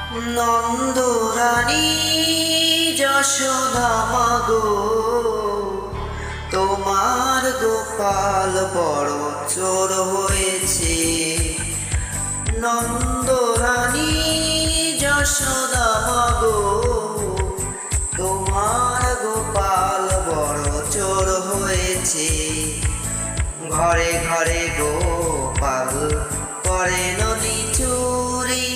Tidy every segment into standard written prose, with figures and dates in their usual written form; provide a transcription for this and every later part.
নন্দরানী যশোদা মাগো, তোমার গোপাল বড় চোর হয়েছে। নন্দরানী যশোদা মাগো, তোমার গোপাল বড় চোর হয়েছে। ঘরে ঘরে গোপাল করে নদী চুরি,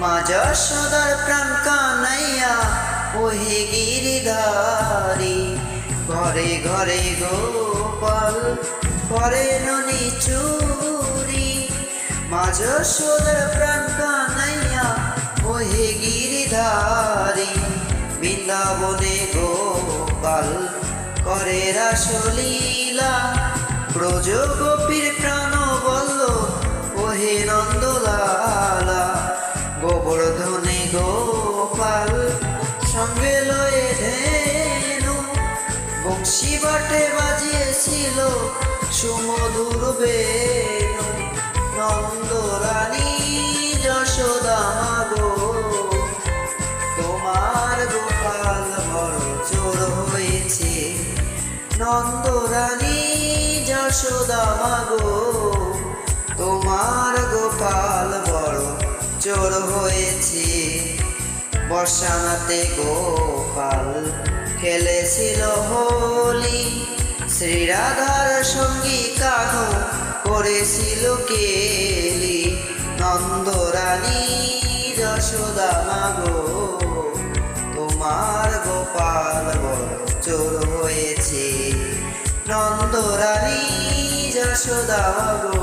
মা যশোদার প্রাণ কানাইয়া ওহে গিরিধারী। ঘরে ঘরে গোপাল করে নদী চুরি, মা যশোদার প্রাণ কানাইয়া ওহে গিরিধারী। বৃন্দাবনে গোপাল করে রাসলীলা, ব্রজ গোপীর প্রাণ বল্ল ওহে নন্দলালা। গোবর্ধনে গোপাল সঙ্গে লয়ে ধেনু, বংশী বাটে বাজিয়েছিল সুমধুর বেণু। নন্দরানী যশোদা মাগো, তোমার গোপাল বড় চোর হয়েছে। নন্দরানী যশোদা মাগো, তোমার গোপাল বড় চোর হয়েছে। বর্ষানাতে গোপাল খেলেছিল হোলি, শ্রীরাধার সঙ্গী কানু করেছিল কেলি। নন্দরানী যশোদা মাগো, তোমার গোপাল বড় চোর হয়েছে। নন্দরানী যশোদা মাগো,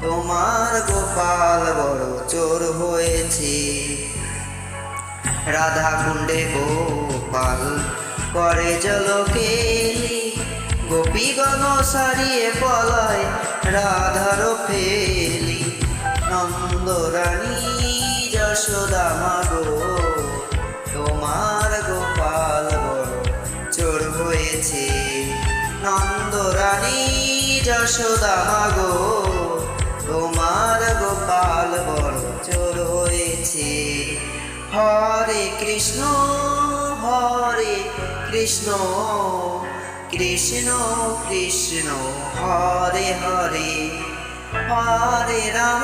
তোমার গোপাল বড় চোর হয়েছে। রাধা কুণ্ডে গোপাল করে জলকেলি, গোপীগণ সারিয়ে পলায় রাধার ফেলি। নন্দরানী যশোদা মাগো, তোমার গোপাল বড় চোর হয়েছে। নন্দরানী যশোদা মাগো, তোমার গোপাল বড় চোর হয়েছে। হরে কৃষ্ণ কৃষ্ণ কৃষ্ণ হরে হরে, হরে রাম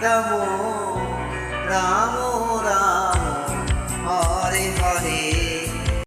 রাম রাম